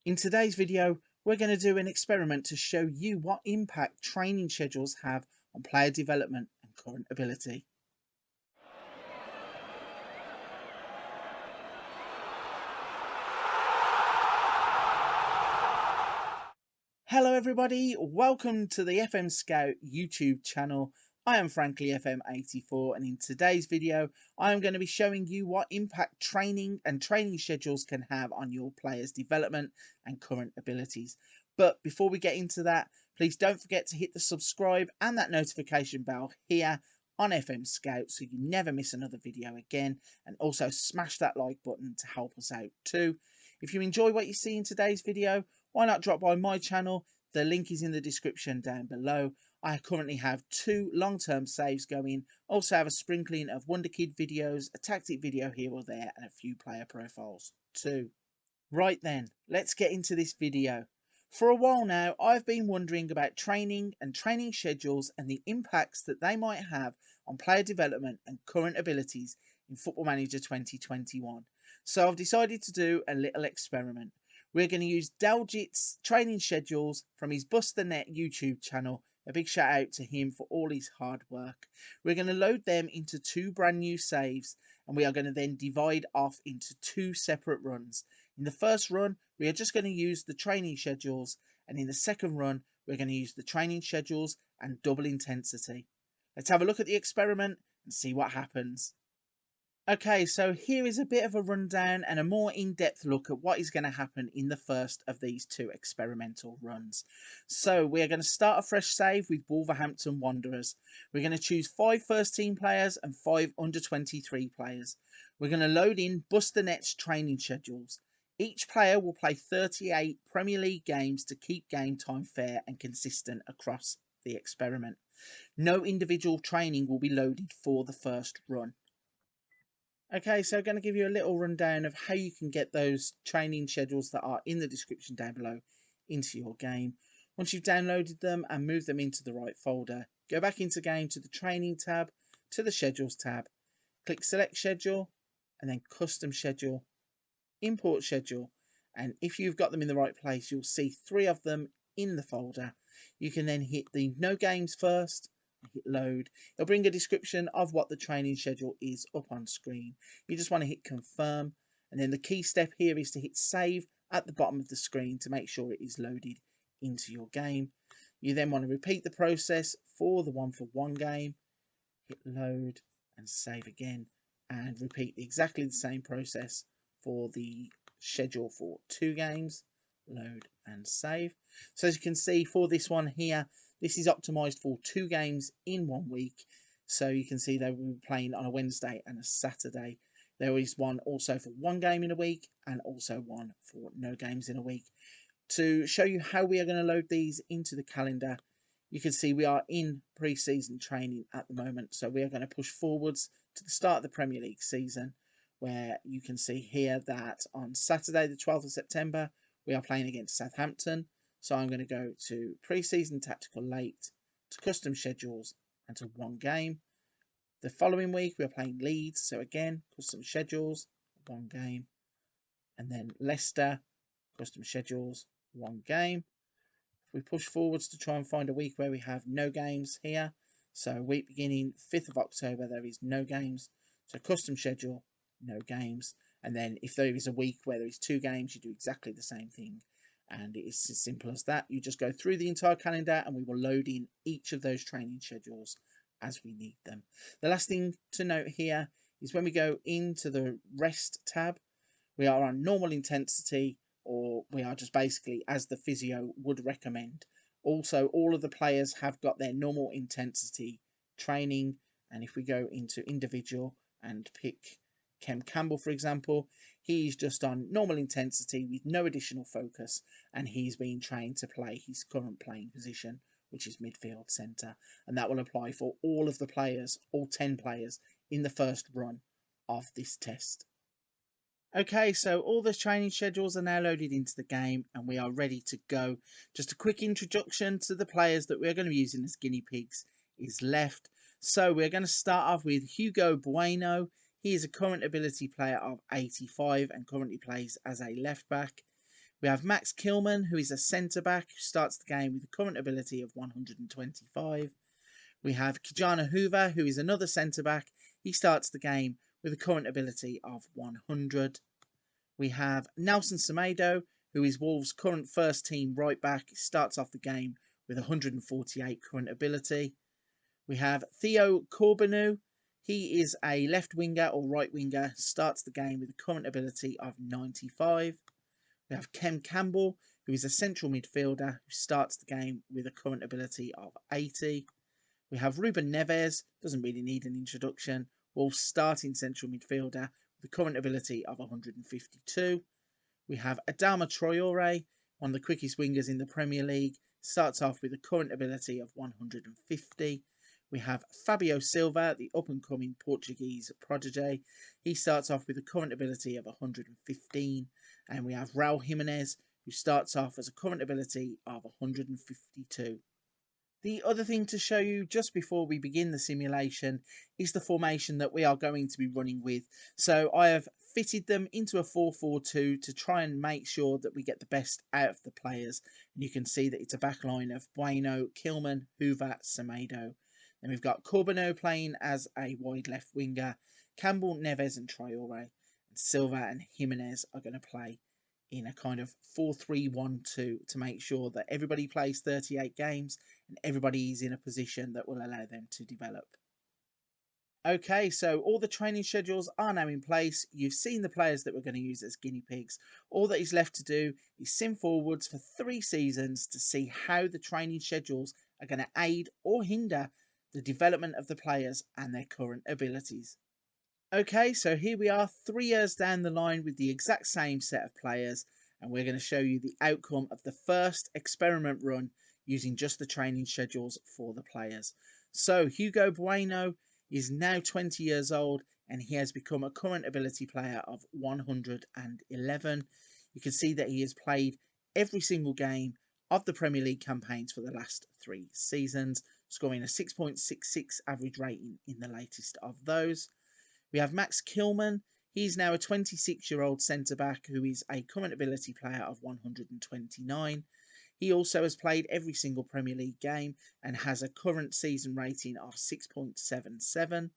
In today's video, we're going to do an experiment to show you what impact training schedules have on player development and current ability. Hello everybody, welcome to the FMSCOUT YouTube channel. I am frankly FM84, and in today's video I am going to be showing you what impact training and training schedules can have on your players' development and current abilities. But before we get into that, please don't forget to hit the subscribe and that notification bell here on FMSCOUT so you never miss another video again, and also smash that like button to help us out too. If you enjoy what you see in today's video, why not drop by my channel? The link is in the description down below. I currently have 2 long-term saves going, also have a sprinkling of wonderkid videos, a tactic video here or there, and a few player profiles too. Right then, let's get into this video. For a while now, I've been wondering about training and training schedules and the impacts that they might have on player development and current abilities in Football Manager 2021. So I've decided to do a little experiment. We're going to use Daljit's training schedules from his Bust the Net YouTube channel. A big shout out to him for all his hard work. We're going to load them into 2 brand new saves, and we are going to then divide off into 2 separate runs. In the first run, we are just going to use the training schedules, and in the second run, we're going to use the training schedules and double intensity. Let's have a look at the experiment and see what happens. Okay, so here is a bit of a rundown and a more in-depth look at what is going to happen in the first of these 2 experimental runs. So we are going to start a fresh save with Wolverhampton Wanderers. We're going to choose 5 first team players and 5 under 23 players. We're going to load in Bust the Net's training schedules. Each player will play 38 Premier League games to keep game time fair and consistent across the experiment. No individual training will be loaded for the first run. Okay, so I'm going to give you a little rundown of how you can get those training schedules that are in the description down below into your game. Once you've downloaded them and moved them into the right folder, go back into game to the training tab, to the schedules tab, click select schedule, and then custom schedule, import schedule. And if you've got them in the right place, you'll see 3 of them in the folder. You can then hit the no games first, hit load. It'll bring a description of what the training schedule is up on screen. You just want to hit confirm, and then the key step here is to hit save at the bottom of the screen to make sure it is loaded into your game. You then want to repeat the process for the 1-for-1 game, hit load and save again, and repeat exactly the same process for the schedule for 2 games, load and save. So as you can see for this one here, this is optimized for 2 games in 1 week. So you can see they will be playing on a Wednesday and a Saturday. There is one also for 1 game in a week and also one for no games in a week. To show you how we are going to load these into the calendar, you can see we are in pre-season training at the moment. So we are going to push forwards to the start of the Premier League season, where you can see here that on Saturday the 12th of September, we are playing against Southampton. So I'm going to go to pre-season tactical late, to custom schedules, and to 1 game. The following week we are playing Leeds, so again custom schedules, 1 game, and then Leicester, custom schedules, 1 game. If we push forwards to try and find a week where we have no games here, so week beginning 5th of October there is no games, so custom schedule, no games, and then if there is a week where there is 2 games, you do exactly the same thing. And it's as simple as that. You just go through the entire calendar and we will load in each of those training schedules as we need them. The last thing to note here is when we go into the rest tab, we are on normal intensity, or we are just basically as the physio would recommend. Also, all of the players have got their normal intensity training. And if we go into individual and pick Kem Campbell, for example, he's just on normal intensity with no additional focus, and he's being trained to play his current playing position, which is midfield centre, and that will apply for all of the players, all 10 players, in the first run of this test. Okay, so all the training schedules are now loaded into the game and we are ready to go. Just a quick introduction to the players that we're going to be using as guinea pigs is left. So we're going to start off with Hugo Bueno. He is a current ability player of 85 and currently plays as a left back. We have Max Kilman, who is a centre-back, who starts the game with a current ability of 125. We have Kijana Hoover, who is another centre-back. He starts the game with a current ability of 100. We have Nelson Semedo, who is Wolves' current first-team right-back. He starts off the game with 148 current ability. We have Theo Corbeanu. He is a left winger or right winger, starts the game with a current ability of 95. We have Kem Campbell, who is a central midfielder, who starts the game with a current ability of 80. We have Ruben Neves, doesn't really need an introduction, Wolves starting central midfielder with a current ability of 152. We have Adama Traore, one of the quickest wingers in the Premier League, starts off with a current ability of 150. We have Fabio Silva, the up-and-coming Portuguese prodigy. He starts off with a current ability of 115. And we have Raul Jimenez, who starts off as a current ability of 152. The other thing to show you just before we begin the simulation is the formation that we are going to be running with. So I have fitted them into a 4-4-2 to try and make sure that we get the best out of the players. And you can see that it's a backline of Bueno, Kilman, Hoover, Semedo. Then we've got Corbeanu playing as a wide left winger. Campbell, Neves and Traore. And Silva and Jimenez are going to play in a kind of 4-3-1-2 to make sure that everybody plays 38 games and everybody is in a position that will allow them to develop. Okay, so all the training schedules are now in place. You've seen the players that we're going to use as guinea pigs. All that is left to do is sim forwards for 3 seasons to see how the training schedules are going to aid or hinder the development of the players and their current abilities. Okay, so here we are 3 years down the line with the exact same set of players, and we're going to show you the outcome of the first experiment run using just the training schedules for the players. So Hugo Bueno is now 20 years old and he has become a current ability player of 111. You can see that he has played every single game of the Premier League campaigns for the last 3 seasons, scoring a 6.66 average rating in the latest of those. We have Max Kilman. He's now a 26-year-old centre-back who is a current ability player of 129. He also has played every single Premier League game and has a current season rating of 6.77.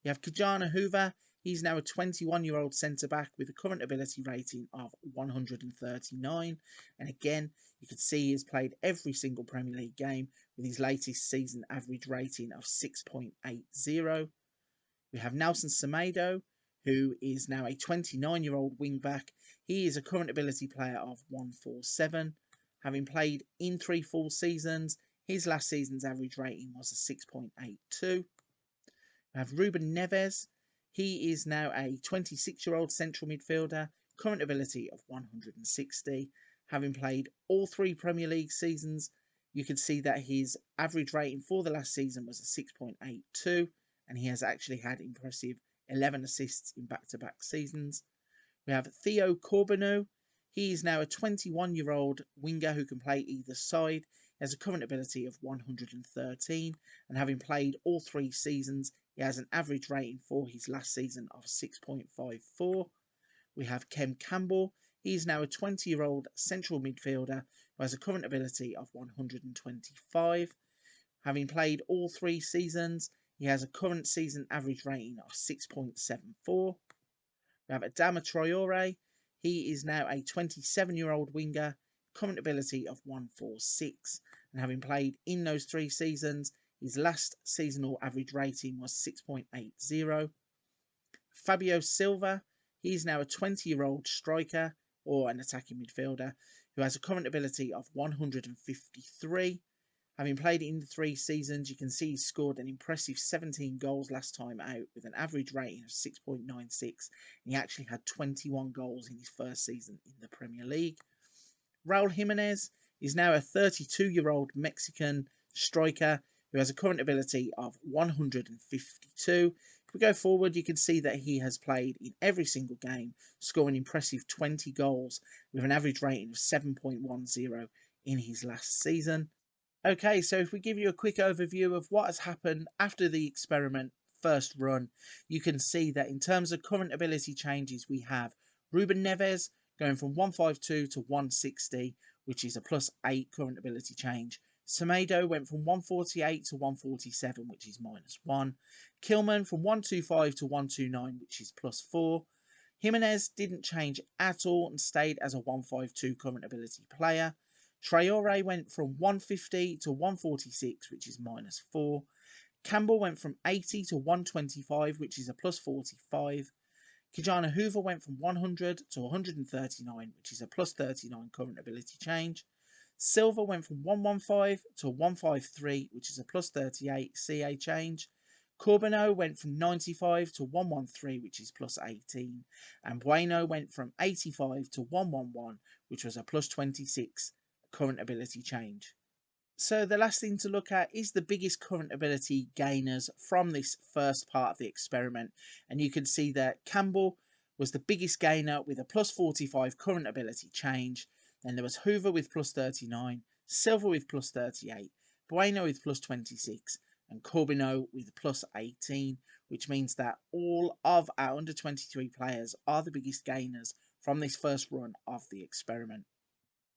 You have Kijana Hoover. He's now a 21-year-old centre-back with a current ability rating of 139. And again, you can see he has played every single Premier League game with his latest season average rating of 6.80. We have Nelson Semedo, who is now a 29-year-old wing-back. He is a current ability player of 147. Having played in 3 full seasons, his last season's average rating was a 6.82. We have Ruben Neves. He is now a 26-year-old central midfielder, current ability of 160. Having played all 3 Premier League seasons, you can see that his average rating for the last season was a 6.82. And he has actually had impressive 11 assists in back-to-back seasons. We have Theo Corbeanu. He is now a 21-year-old winger who can play either side. He has a current ability of 113, and having played all 3 seasons, he has an average rating for his last season of 6.54. We have Kem Campbell. He is now a 20-year-old central midfielder who has a current ability of 125. Having played all 3 seasons, he has a current season average rating of 6.74. We have Adama Traore. He is now a 27-year-old winger, current ability of 146. And having played in those 3 seasons, his last seasonal average rating was 6.80. Fabio Silva. He is now a 20-year-old striker or an attacking midfielder who has a current ability of 153. Having played in the 3 seasons, you can see he scored an impressive 17 goals last time out with an average rating of 6.96. And he actually had 21 goals in his first season in the Premier League. Raul Jimenez is now a 32-year-old Mexican striker who has a current ability of 152. If we go forward, you can see that he has played in every single game, scoring impressive 20 goals with an average rating of 7.10 in his last season. Okay, so if we give you a quick overview of what has happened after the experiment first run, you can see that in terms of current ability changes, we have Ruben Neves going from 152 to 160, which is a +8 current ability change. Semedo went from 148 to 147, which is -1. Kilman from 125 to 129, which is +4. Jimenez didn't change at all and stayed as a 152 current ability player. Traore went from 150 to 146, which is -4. Campbell went from 80 to 125, which is a +45. Kijana Hoover went from 100 to 139, which is a +39 current ability change. Silva went from 115 to 153, which is a +38 CA change. Corbino went from 95 to 113, which is +18. And Bueno went from 85 to 111, which was a +26 current ability change. So the last thing to look at is the biggest current ability gainers from this first part of the experiment. And you can see that Campbell was the biggest gainer with a +45 current ability change. Then there was Hoover with +39, Silva with +38, Bueno with +26, and Corbino with +18, which means that all of our under 23 players are the biggest gainers from this first run of the experiment.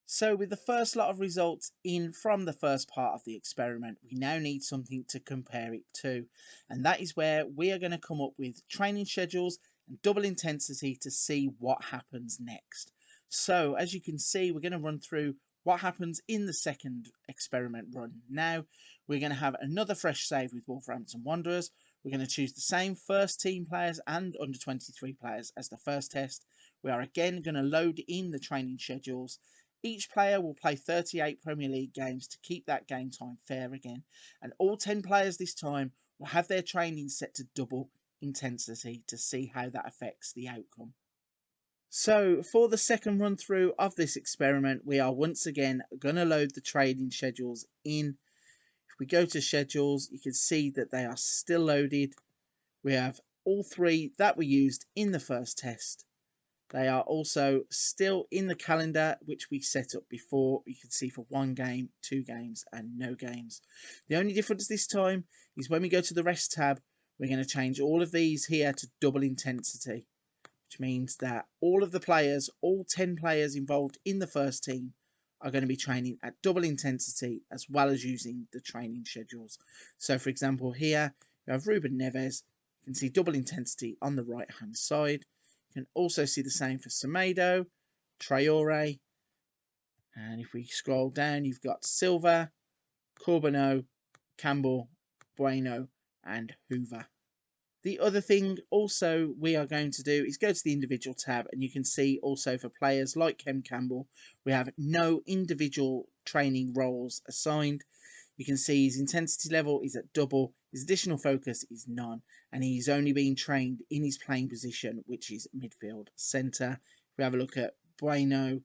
So with the first lot of results in from the first part of the experiment, we now need something to compare it to. And that is where we are going to come up with training schedules and double intensity to see what happens next. So as you can see, we're going to run through what happens in the second experiment run. Now, we're going to have another fresh save with Wolverhampton Wanderers. We're going to choose the same first team players and under 23 players as the first test. We are again going to load in the training schedules. Each player will play 38 Premier League games to keep that game time fair again. And all 10 players this time will have their training set to double intensity to see how that affects the outcome. So for the second run through of this experiment, we are once again going to load the training schedules in. If we go to schedules, you can see that they are still loaded. We have all 3 that were used in the first test. They are also still in the calendar, which we set up before. You can see for 1 game, 2 games, and no games. The only difference this time is when we go to the rest tab, we're going to change all of these here to double intensity, which means that all of the players, all 10 players involved in the first team, are going to be training at double intensity as well as using the training schedules. So, for example, here you have Ruben Neves. You can see double intensity on the right hand side. You can also see the same for Semedo, Traore, and if we scroll down, you've got Silva, Corbino, Campbell, Bueno, and Hoover. The other thing also we are going to do is go to the individual tab, and you can see also for players like Kem Campbell, we have no individual training roles assigned. You can see his intensity level is at double, his additional focus is none, and he's only being trained in his playing position, which is midfield centre. If we have a look at Bueno,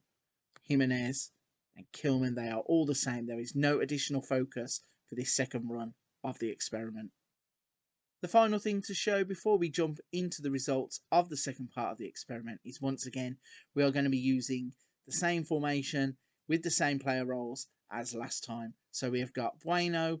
Jimenez, and Kilman, they are all the same. There is no additional focus for this second run of the experiment. The final thing to show before we jump into the results of the second part of the experiment is once again, we are going to be using the same formation with the same player roles as last time. So we have got Bueno,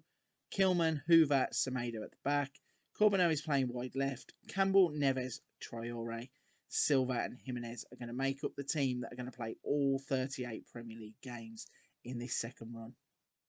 Kilman, Hoover, Semedo at the back. Corbino is playing wide left. Campbell, Neves, Traore, Silva and Jimenez are going to make up the team that are going to play all 38 Premier League games in this second run.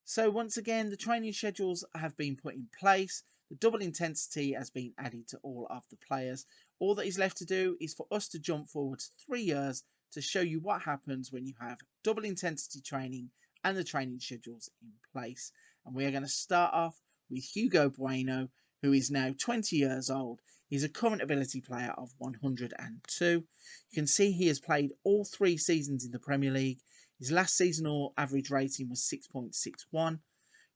So once again, the training schedules have been put in place. The double intensity has been added to all of the players. All that is left to do is for us to jump forward 3 years to show you what happens when you have double intensity training and the training schedules in place. And we are going to start off with Hugo Bueno, who is now 20 years old. He's a current ability player of 102. You can see he has played all 3 seasons in the Premier League. His last seasonal average rating was 6.61.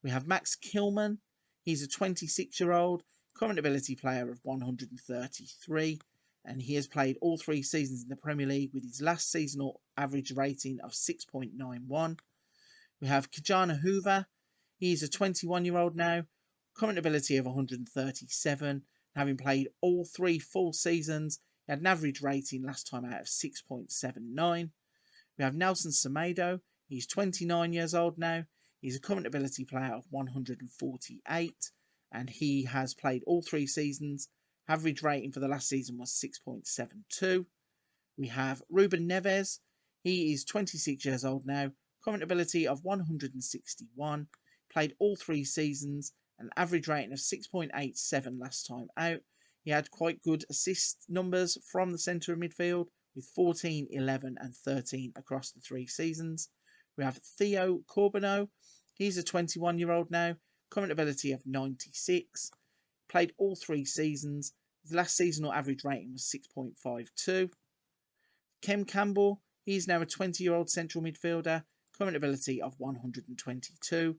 We have Max Kilman. He's a 26-year-old current ability player of 133, and he has played all 3 seasons in the Premier League with his last seasonal average rating of 6.91. We have Kijana Hoover. He's a 21-year-old now, current ability of 137, having played all 3 full seasons. He had an average rating last time out of 6.79. We have Nelson Semedo. He's 29 years old now. He's a current ability player of 148, and he has played all 3 seasons. Average rating for the last season was 6.72. We have Ruben Neves. He is 26 years old now, current ability of 161, played all 3 seasons, an average rating of 6.87 last time out. He had quite good assist numbers from the centre of midfield with 14, 11 and 13 across the 3 seasons. We have Theo Corbeau. He's a 21-year-old now, current ability of 96, played all 3 seasons. His last seasonal average rating was 6.52. Kem Campbell, he's now a 20-year-old central midfielder, current ability of 122.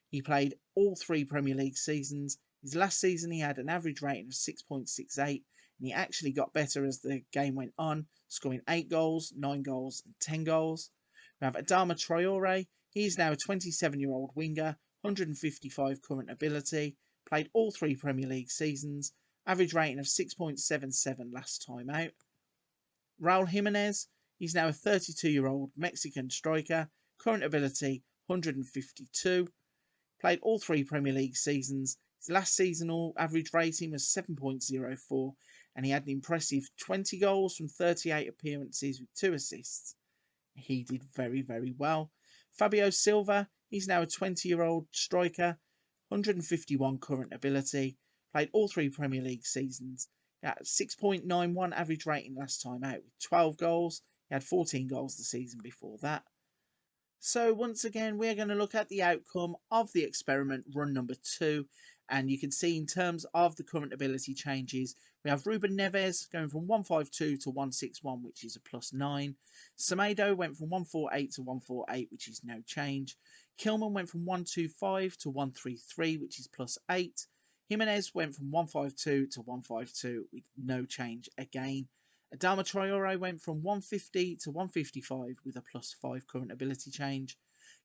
He played all 3 Premier League seasons. His last season he had an average rating of 6.68, and he actually got better as the game went on, scoring 8 goals, 9 goals and 10 goals. We have Adama Traore. He's now a 27-year-old winger, 155 current ability, played all 3 Premier League seasons, average rating of 6.77 last time out. Raul Jimenez, he's now a 32-year-old Mexican striker, current ability 152, played all 3 Premier League seasons. His last seasonal average rating was 7.04, and he had an impressive 20 goals from 38 appearances with 2 assists. He did very, very well. Fabio Silva, he's now a 20-year-old striker, 151 current ability, played all 3 Premier League seasons. He had 6.91 average rating last time out with 12 goals. He had 14 goals the season before that. So once again, we're going to look at the outcome of the experiment run number 2. And you can see in terms of the current ability changes, we have Ruben Neves going from 152 to 161, which is a +9. Semedo went from 148 to 148, which is no change. Kilman went from 125 to 133, which is +8. Jimenez went from 152 to 152 with no change again. Adama Traore went from 150 to 155 with a +5 current ability change.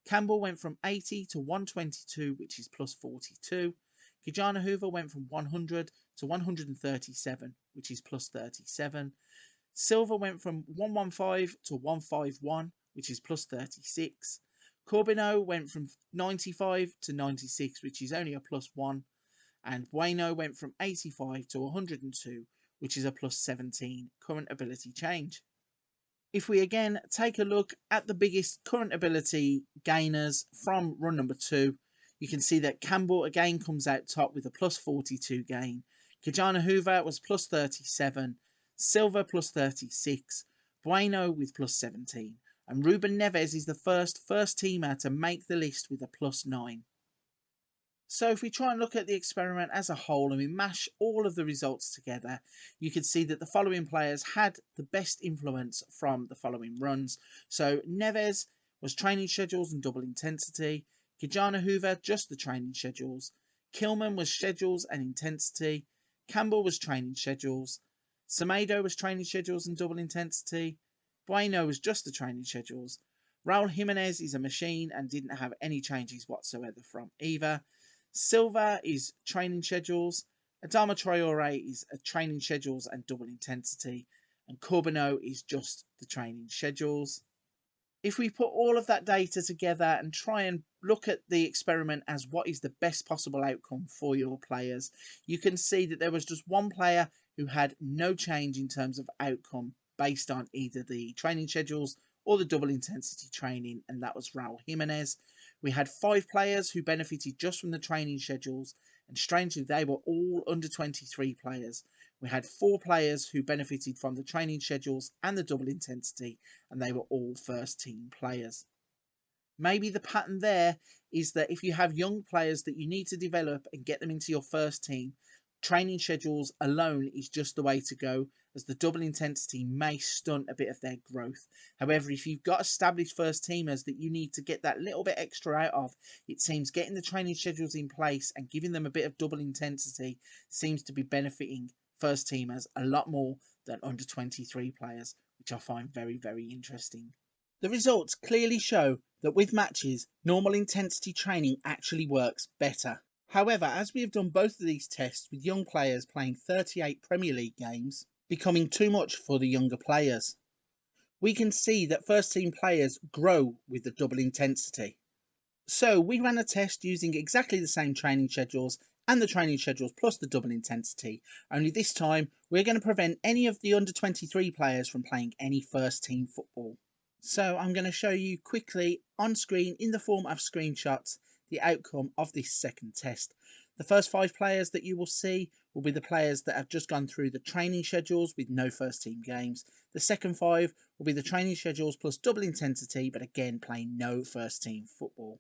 Campbell went from 80 to 122, which is +42. Kijana Hoover went from 100 to 137, which is +37. Silva went from 115 to 151, which is +36. Corbeau went from 95 to 96, which is only a +1. And Bueno went from 85 to 102, which is a +17 current ability change. If we again take a look at the biggest current ability gainers from run number 2, you can see that Campbell again comes out top with a +42 gain. Kijana Hoover was +37, Silva +36, Bueno with +17, and Ruben Neves is the first teamer to make the list with a +9. So if we try and look at the experiment as a whole and we mash all of the results together, you can see that the following players had the best influence from the following runs. So Neves was training schedules and double intensity. Kijana Hoover, just the training schedules. Kilman was schedules and intensity. Campbell was training schedules. Semedo was training schedules and double intensity. Bueno was just the training schedules. Raul Jimenez is a machine and didn't have any changes whatsoever from either. Silva is training schedules. Adama Traore is a training schedules and double intensity. And Corbeau is just the training schedules. If we put all of that data together and try and look at the experiment as what is the best possible outcome for your players, you can see that there was just one player who had no change in terms of outcome based on either the training schedules or the double intensity training, and that was Raul Jimenez. We had 5 players who benefited just from the training schedules, and strangely they were all under 23 players. We had 4 players who benefited from the training schedules and the double intensity, and they were all first team players. Maybe the pattern there is that if you have young players that you need to develop and get them into your first team, training schedules alone is just the way to go, as the double intensity may stunt a bit of their growth. However, if you've got established first teamers that you need to get that little bit extra out of, it seems getting the training schedules in place and giving them a bit of double intensity seems to be benefiting first teamers a lot more than under 23 players, which I find very, very interesting. The results clearly show that with matches, normal intensity training actually works better. However, as we have done both of these tests with young players playing 38 Premier League games, becoming too much for the younger players, we can see that first team players grow with the double intensity. So we ran a test using exactly the same training schedules and the training schedules plus the double intensity, only this time we're going to prevent any of the under 23 players from playing any first team football. So I'm going to show you quickly on screen in the form of screenshots the outcome of this second test. The first 5 players that you will see will be the players that have just gone through the training schedules with no first team games. The second 5 will be the training schedules plus double intensity, but again playing no first team football.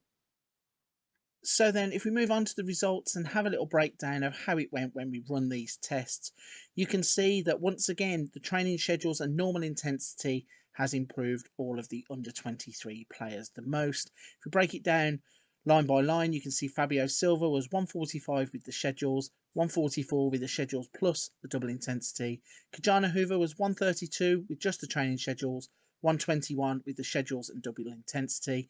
So then if we move on to the results and have a little breakdown of how it went when we run these tests, you can see that once again the training schedules and normal intensity has improved all of the under 23 players the most. If we break it down line by line, you can see Fabio Silva was 145 with the schedules, 144 with the schedules plus the double intensity. Kajana Hoover was 132 with just the training schedules, 121 with the schedules and double intensity.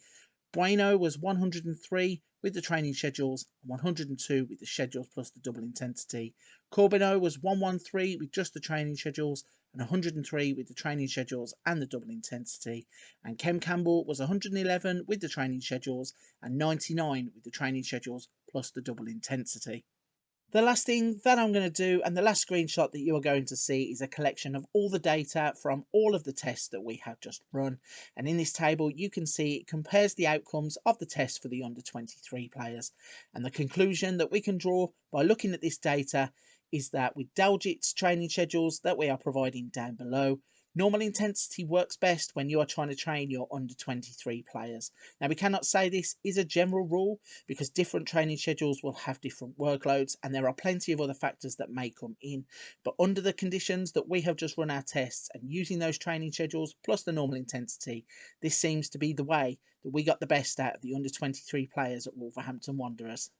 Bueno was 103 with the training schedules and 102 with the schedules plus the double intensity. Corbino was 113 with just the training schedules and 103 with the training schedules and the double intensity. And Kem Campbell was 111 with the training schedules and 99 with the training schedules plus the double intensity. The last thing that I'm going to do, and the last screenshot that you are going to see, is a collection of all the data from all of the tests that we have just run. And in this table, you can see it compares the outcomes of the test for the under 23 players. And the conclusion that we can draw by looking at this data is that with Daljit's training schedules that we are providing down below, normal intensity works best when you are trying to train your under 23 players. Now, we cannot say this is a general rule because different training schedules will have different workloads and there are plenty of other factors that may come in. But under the conditions that we have just run our tests and using those training schedules plus the normal intensity, this seems to be the way that we got the best out of the under 23 players at Wolverhampton Wanderers.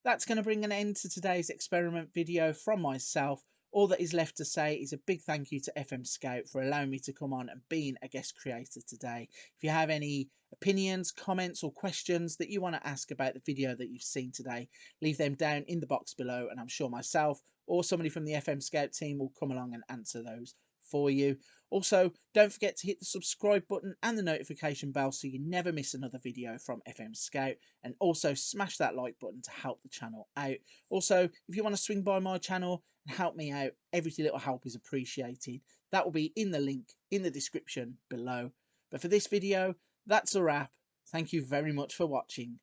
That's going to bring an end to today's experiment video from myself. All that is left to say is a big thank you to FMSCOUT for allowing me to come on and being a guest creator today. If you have any opinions, comments or questions that you want to ask about the video that you've seen today, leave them down in the box below and I'm sure myself or somebody from the FMSCOUT team will come along and answer those for you. Also, don't forget to hit the subscribe button and the notification bell so you never miss another video from FMSCOUT, and also smash that like button to help the channel out. Also, if you want to swing by my channel and help me out, every little help is appreciated. That will be in the link in the description below. But for this video, that's a wrap. Thank you very much for watching.